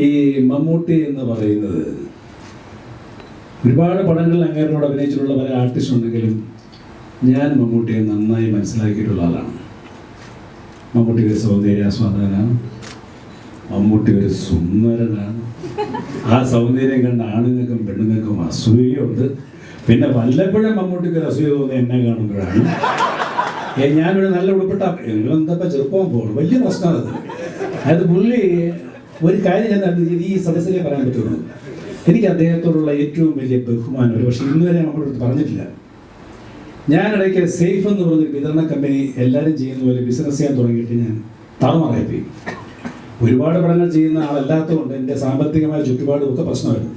ഈ മമ്മൂട്ടി എന്ന് പറയുന്നത് ഒരുപാട് പടങ്ങളിൽ അങ്ങേരോട് അഭിനയിച്ചിട്ടുള്ള പല ആർട്ടിസ്റ്റ് ഉണ്ടെങ്കിലും ഞാൻ മമ്മൂട്ടിയെ നന്നായി മനസ്സിലാക്കിയിട്ടുള്ള ആളാണ്. മമ്മൂട്ടി ഒരു സൗന്ദര്യാസ്വാദകനാണ്, മമ്മൂട്ടി ഒരു സുന്ദരനാണ്. ആ സൗന്ദര്യം കണ്ട ആണുങ്ങൾക്കും പെണ്ണുങ്ങൾക്കും അസൂയുണ്ട്. പിന്നെ വല്ലപ്പോഴും മമ്മൂട്ടിക്ക് ഒരു അസൂയ തോന്നി എന്നെ കാണുമ്പോഴാണ് ഞാനൊരു നല്ല ഉടുപ്പിട്ട നിങ്ങളെന്തപ്പോ ചെറുപ്പം പോകും വലിയ പ്രശ്നമാണ്. അത് പുള്ളി ഒരു കാര്യം ഞാൻ ഈ സദസ്സിലേ പറയാൻ പറ്റുള്ളൂ. എനിക്ക് അദ്ദേഹത്തോടുള്ള ഏറ്റവും വലിയ ബഹുമാനം, ഒരു പക്ഷേ ഇന്നുവരെ നമ്മളോട് പറഞ്ഞിട്ടില്ല. ഞാനിടയ്ക്ക് സേഫ് എന്ന് പറഞ്ഞൊരു വിതരണ കമ്പനി എല്ലാവരും ചെയ്യുന്ന പോലെ ബിസിനസ് ചെയ്യാൻ തുടങ്ങിയിട്ട് ഞാൻ താറുമാറായിപ്പോയി. ഒരുപാട് പടങ്ങൾ ചെയ്യുന്ന ആളല്ലാത്തതുകൊണ്ട് എൻ്റെ സാമ്പത്തികമായ ചുറ്റുപാടും ഒക്കെ പ്രശ്നമായിരുന്നു.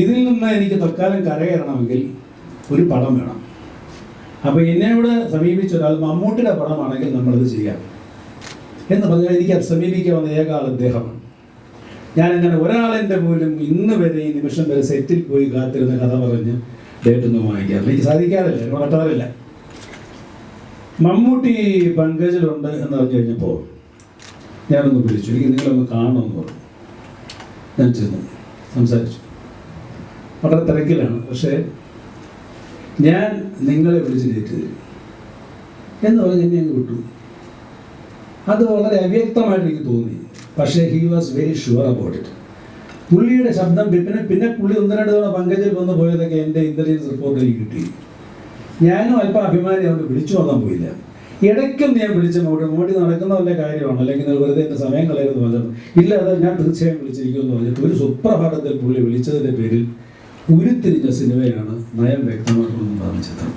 ഇതിൽ നിന്ന് എനിക്ക് തൽക്കാലം കരകയറണമെങ്കിൽ ഒരു പടം വേണം. അപ്പോൾ എന്നോട് സമീപിച്ച ഒരാൾ മമ്മൂട്ടിയുടെ പടമാണെങ്കിൽ നമ്മളത് ചെയ്യാം എന്ന് പറഞ്ഞാൽ എനിക്ക് സമീപിക്കാവുന്ന ഏക ആൾ അദ്ദേഹമാണ്. ഞാനങ്ങനെ ഒരാളെൻ്റെ പോലും ഇന്ന് വരെ ഈ നിമിഷം വരെ സെറ്റിൽ പോയി കാത്തിരുന്ന കഥ പറഞ്ഞ് ഡേറ്റൊന്നും വാങ്ങിക്കാറില്ല. എനിക്ക് സാധിക്കാറില്ല, എന്നോട് പറ്റാറില്ല. മമ്മൂട്ടി പങ്കജിലുണ്ട് എന്ന് പറഞ്ഞു കഴിഞ്ഞപ്പോൾ ഞാനൊന്ന് വിളിച്ചു, എനിക്ക് നിങ്ങളൊന്ന് കാണണമെന്ന് പറഞ്ഞു. ഞാൻ ചെന്നു, സംസാരിച്ചു. വളരെ തിരക്കിലാണ്, പക്ഷേ ഞാൻ നിങ്ങളെ വിളിച്ച് ഡേറ്റ് തരും എന്ന് പറഞ്ഞ് എന്നെ അങ്ങ് വിട്ടു. അത് വളരെ അവ്യക്തമായിട്ട് എനിക്ക് തോന്നി. പക്ഷേ he was very sure about it. പുള്ളിയുടെ ശബ്ദം പിന്നെ പുള്ളി 1-2 തവണ പങ്കജിൽ വന്ന് പോയതൊക്കെ എൻ്റെ ഇൻ്റലിജൻസ് റിപ്പോർട്ട് എനിക്ക് കിട്ടി. ഞാനും അല്പം അഭിമാനി അതുകൊണ്ട് വിളിച്ചു വന്നാൻ പോയില്ല. ഇടയ്ക്കും ഞാൻ വിളിച്ച മോടി നടക്കുന്ന വല്ല കാര്യമാണ്, അല്ലെങ്കിൽ വെറുതെ എൻ്റെ സമയം കളയുന്നത് പറഞ്ഞു. ഇല്ല, അത് ഞാൻ തീർച്ചയായും വിളിച്ചിരിക്കുമെന്ന് പറഞ്ഞിട്ട് ഒരു സുപ്രഭാതത്തിൽ പുള്ളി വിളിച്ചതിൻ്റെ പേരിൽ ഉരുത്തിരിഞ്ഞ സിനിമയാണ് നയം വ്യക്തമാക്കണമെന്ന് പറഞ്ഞ ചിത്രം.